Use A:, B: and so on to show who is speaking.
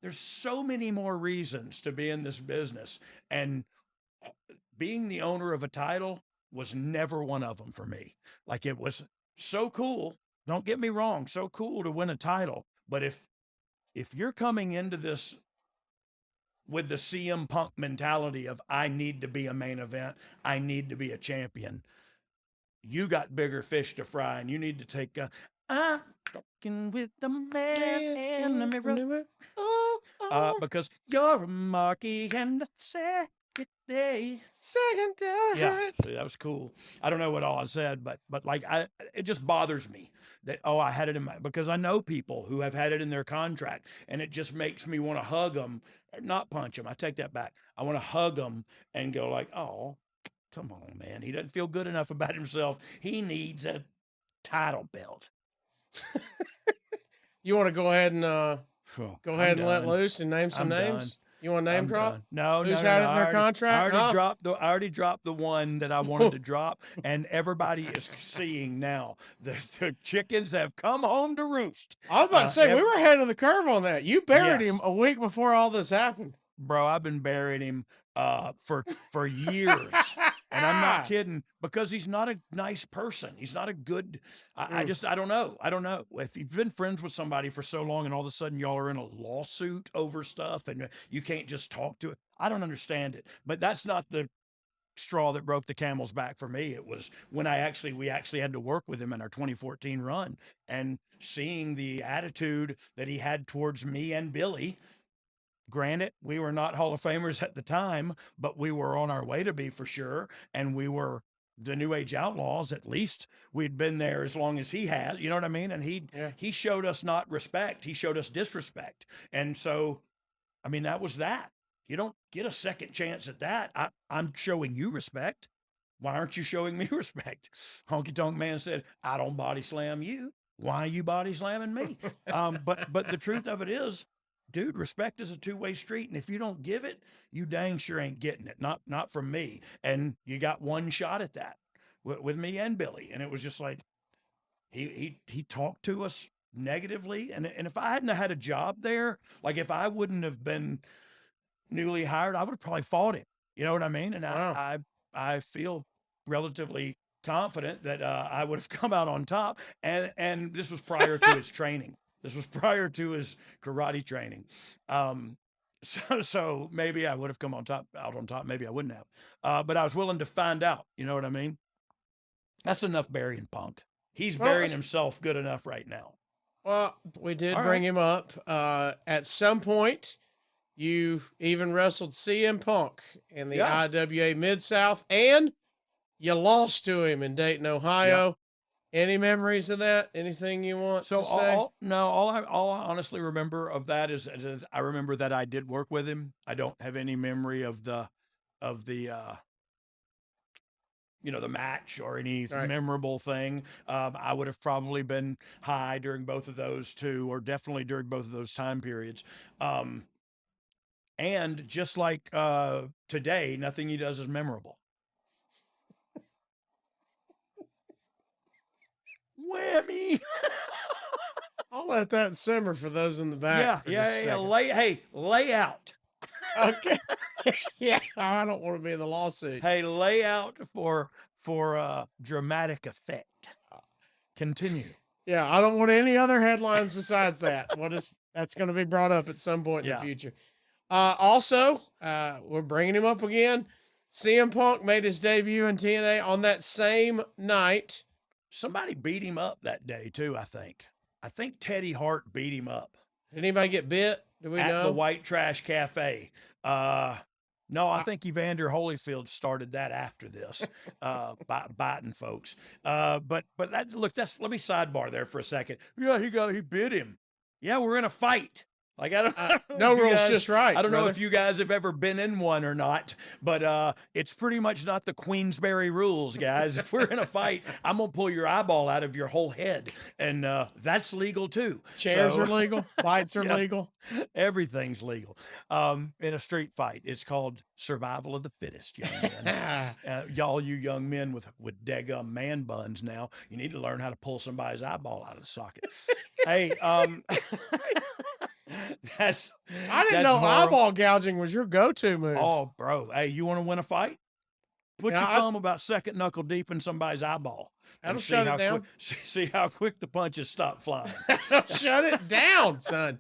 A: there's so many more reasons to be in this business. And being the owner of a title was never one of them for me. Like, it was so cool. Don't get me wrong, so cool to win a title. But if you're coming into this with the CM Punk mentality of, I need to be a main event, I need to be a champion, you got bigger fish to fry, and you need to take I'm talking with the man in the mirror. Because you're a marquee and the second day. Yeah, that was cool. I don't know what all I said, but like, it just bothers me that, I had it in my, because I know people who have had it in their contract, and it just makes me want to hug them, not punch them. I take that back. I want to hug them and go like, oh, come on, man. He doesn't feel good enough about himself. He needs a title belt.
B: You want to go ahead and let loose and name some names?
A: Done.
B: You want to name drop?
A: Done. No,
B: Who's
A: no,
B: had
A: no,
B: it in their contract?
A: I already dropped the one that I wanted to drop, and everybody is seeing now. The chickens have come home to roost.
B: I was about to say, we were ahead of the curve on that. You buried him a week before all this happened.
A: Bro, I've been burying him for years. And I'm not kidding, because he's not a nice person. He's not a good, I don't know. I don't know. If you've been friends with somebody for so long and all of a sudden y'all are in a lawsuit over stuff and you can't just talk to it, I don't understand it. But that's not the straw that broke the camel's back for me. It was when we actually had to work with him in our 2014 run, and seeing the attitude that he had towards me and Billy. Granted, we were not Hall of Famers at the time, but we were on our way to be, for sure. And we were the New Age Outlaws. At least we'd been there as long as he had, you know what I mean? And he showed us not respect. He showed us disrespect. And so, I mean, that was that. You don't get a second chance at that. I'm showing you respect. Why aren't you showing me respect? Honky Tonk Man said, I don't body slam you. Why are you body slamming me? But the truth of it is, dude, respect is a two-way street, and if you don't give it, you dang sure ain't getting it. Not from me. And you got one shot at that with me and Billy, and it was just like he talked to us negatively, and if I hadn't had a job there, like if I wouldn't have been newly hired, I would have probably fought him. You know what I mean? And wow. I feel relatively confident that I would have come out on top, and this was prior to his training. This was prior to his karate training. So maybe I would have come out on top. Maybe I wouldn't have. But I was willing to find out. You know what I mean? That's enough burying Punk. He's burying himself good enough right now.
B: Well, we did bring him up. At some point, you even wrestled CM Punk in the IWA Mid South, and you lost to him in Dayton, Ohio. Yep. Any memories of that? Anything you want to say?
A: All I honestly remember of that is I remember that I did work with him. I don't have any memory of the the match or any memorable thing. I would have probably been high during both of those too, or definitely during both of those time periods. And just like today, nothing he does is memorable. Whammy.
B: I'll let that simmer for those in the back.
A: Yeah. Lay out.
B: Okay. Yeah, I don't want to be in the lawsuit.
A: Hey, lay out for dramatic effect. Continue.
B: Yeah, I don't want any other headlines besides that. That's going to be brought up at some point in the future. Also, we're bringing him up again. CM Punk made his debut in TNA on that same night.
A: Somebody beat him up that day too, I think. I think Teddy Hart beat him up.
B: Did anybody get bit? Do we know?
A: At the White Trash Cafe. No, I think Evander Holyfield started that after this, biting folks. But let me sidebar there for a second. Yeah, he bit him. Yeah, we're in a fight. Like, I don't
B: no rules, just right.
A: I don't know if you guys have ever been in one or not, but it's pretty much not the Queensberry rules, guys. If we're in a fight, I'm gonna pull your eyeball out of your whole head, and that's legal too.
B: Chairs are legal, fights are legal,
A: everything's legal. In a street fight, it's called survival of the fittest, young men. Y'all, you young men with daggum man buns now, you need to learn how to pull somebody's eyeball out of the socket. Hey, That's
B: I didn't
A: that's
B: know
A: moral.
B: eyeball gouging was your go-to move.
A: Oh, bro. Hey, you want to win a fight? Put your thumb about second knuckle deep in somebody's eyeball.
B: That'll
A: And
B: shut it down.
A: see how quick the punches stop flying.
B: Shut it down, son.